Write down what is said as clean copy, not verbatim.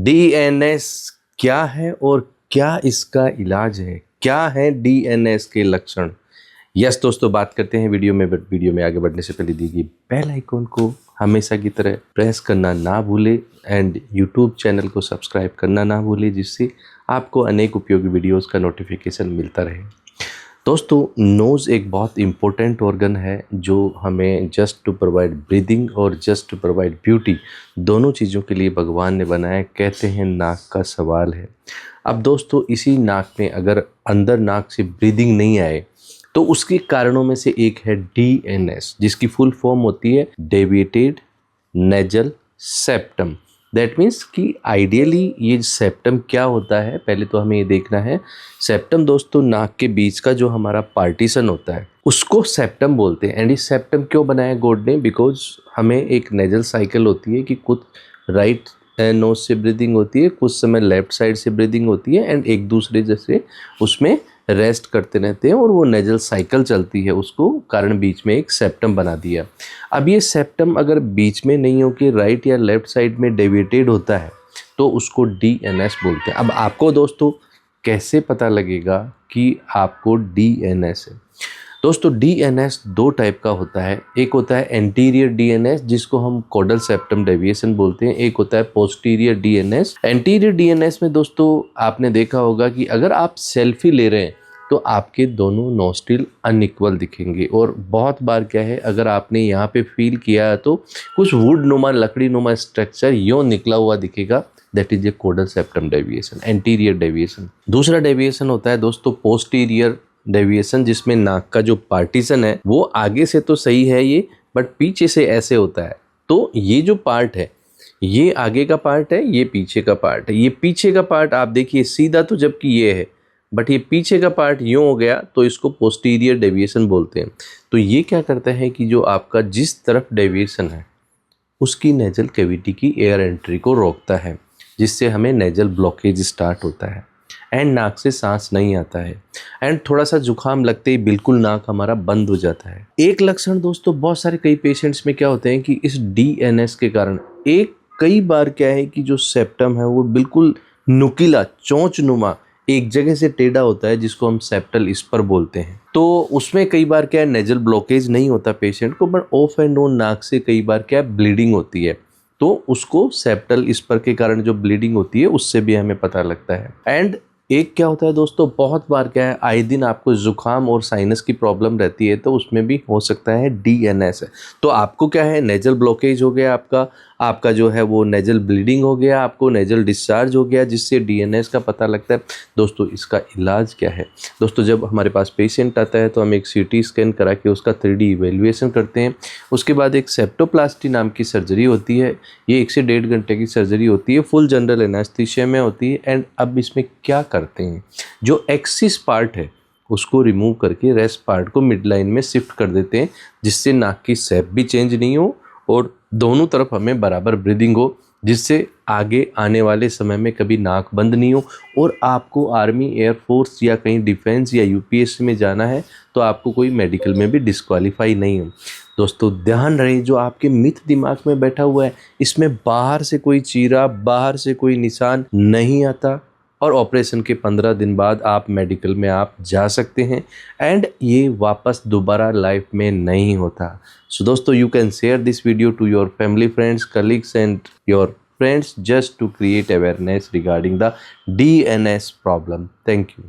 DNS क्या है और क्या इसका इलाज है? क्या है डीएनएस के लक्षण? यस दोस्तों, बात करते हैं वीडियो में, बट वीडियो में आगे बढ़ने से पहले दी गई बेल आइकॉन को हमेशा की तरह प्रेस करना ना भूले एंड यूट्यूब चैनल को सब्सक्राइब करना ना भूले, जिससे आपको अनेक उपयोगी वीडियोस का नोटिफिकेशन मिलता रहे। दोस्तों, नोज़ एक बहुत इम्पोर्टेंट ऑर्गन है जो हमें जस्ट टू प्रोवाइड ब्रीदिंग और जस्ट टू प्रोवाइड ब्यूटी, दोनों चीज़ों के लिए भगवान ने बनाया। कहते हैं नाक का सवाल है। अब दोस्तों, इसी नाक में अगर अंदर नाक से ब्रीदिंग नहीं आए तो उसके कारणों में से एक है डीएनएस, जिसकी फुल फॉर्म होती है deviated nasal septum. That means कि आइडियली ये सेप्टम क्या होता है, पहले तो हमें ये देखना है। सेप्टम दोस्तों नाक के बीच का जो हमारा पार्टीशन होता है उसको सेप्टम बोलते हैं। एंड इस सेप्टम क्यों बनाया गॉड ने? बिकॉज हमें एक नेजल साइकिल होती है कि कुछ राइट नोज से ब्रीदिंग होती है, कुछ समय लेफ्ट साइड से ब्रीदिंग होती है, एंड एक दूसरे जैसे उसमें रेस्ट करते रहते हैं और वो नेजल साइकिल चलती है, उसको कारण बीच में एक सेप्टम बना दिया। अब ये सेप्टम अगर बीच में नहीं हो कि राइट या लेफ्ट साइड में डेविएटेड होता है तो उसको डीएनएस बोलते हैं। अब आपको दोस्तों कैसे पता लगेगा कि आपको डीएनएस है? दोस्तों, डीएनएस दो टाइप का होता है। एक होता है एंटीरियर डीएनएस, जिसको हम कोडल सेप्टम डेविएशन बोलते हैं। एक होता है पोस्टीरियर डीएनएस। एंटीरियर डीएनएस में दोस्तों आपने देखा होगा कि अगर आप सेल्फी ले रहे हैं तो आपके दोनों नोस्ट्रिल अनइक्वल दिखेंगे। और बहुत बार क्या है, अगर आपने यहाँ पे फील किया है तो कुछ वुड नुमा, लकड़ी नुमा स्ट्रक्चर यूँ निकला हुआ दिखेगा। That is a codal septum deviation, anterior deviation. दूसरा डेविएशन होता है दोस्तों पोस्टीरियर डेविएशन, जिसमें नाक का जो पार्टीशन है वो आगे से तो सही है ये, बट पीछे से ऐसे होता है। तो ये जो पार्ट है ये आगे का पार्ट है, ये पीछे का पार्ट है। ये पीछे का पार्ट आप देखिए सीधा तो जबकि ये है, बट ये पीछे का पार्ट यूँ हो गया तो इसको पोस्टीरियर डेविएशन बोलते हैं। तो ये क्या करता है कि जो आपका जिस तरफ डेविएशन है उसकी नेजल कैविटी की एयर एंट्री को रोकता है, जिससे हमें नेजल ब्लॉकेज स्टार्ट होता है एंड नाक से सांस नहीं आता है एंड थोड़ा सा जुकाम लगते ही बिल्कुल नाक हमारा बंद हो जाता है। एक लक्षण दोस्तों बहुत सारे कई पेशेंट्स में क्या होते हैं कि इस डीएनएस के कारण कई बार क्या है कि जो सेप्टम है वो बिल्कुल नुकीला चोंच नुमा एक जगह से टेढ़ा होता है, जिसको हम सेप्टल स्पर बोलते हैं। तो उसमें कई बार क्या है नेजल ब्लॉकेज नहीं होता पेशेंट को, बट ऑफ एंड ऑन नाक से कई बार क्या है ब्लीडिंग होती है। तो उसको सेप्टल स्पर के कारण जो ब्लीडिंग होती है उससे भी हमें पता लगता है। एंड एक क्या होता है दोस्तों, बहुत बार क्या है आए दिन आपको जुकाम और साइनस की प्रॉब्लम रहती है, तो उसमें भी हो सकता है डीएनएस है। तो आपको क्या है नेजल ब्लॉकेज हो गया, आपका जो है वो नेजल ब्लीडिंग हो गया, आपको नेजल डिस्चार्ज हो गया, जिससे डीएनएस का पता लगता है। दोस्तों इसका इलाज क्या है? दोस्तों जब हमारे पास पेशेंट आता है तो हम एक सीटी स्कैन करा के उसका 3D इवेल्युएशन करते हैं। उसके बाद एक सेप्टोप्लास्टी नाम की सर्जरी होती है। ये 1 से 1.5 घंटे की सर्जरी होती है, फुल जनरल एनेस्थीसिया में होती है। एंड अब इसमें क्या करते हैं, जो एक्सिस पार्ट है उसको रिमूव करके रेस्ट पार्ट को मिड लाइन में शिफ्ट कर देते हैं, जिससे नाक की शेप भी चेंज नहीं हो और दोनों तरफ हमें बराबर ब्रीदिंग हो, जिससे आगे आने वाले समय में कभी नाक बंद नहीं हो। और आपको आर्मी, एयरफोर्स या कहीं डिफेंस या यूपीएससी में जाना है तो आपको कोई मेडिकल में भी डिस्क्वालीफाई नहीं हो। दोस्तों ध्यान रहे, जो आपके मिथ दिमाग में बैठा हुआ है, इसमें बाहर से कोई चीरा, बाहर से कोई निशान नहीं आता और ऑपरेशन के 15 दिन बाद आप मेडिकल में आप जा सकते हैं एंड ये वापस दोबारा लाइफ में नहीं होता। सो दोस्तों, you can share this video to your family, friends, colleagues and your friends just to create awareness regarding the DNS problem. Thank you.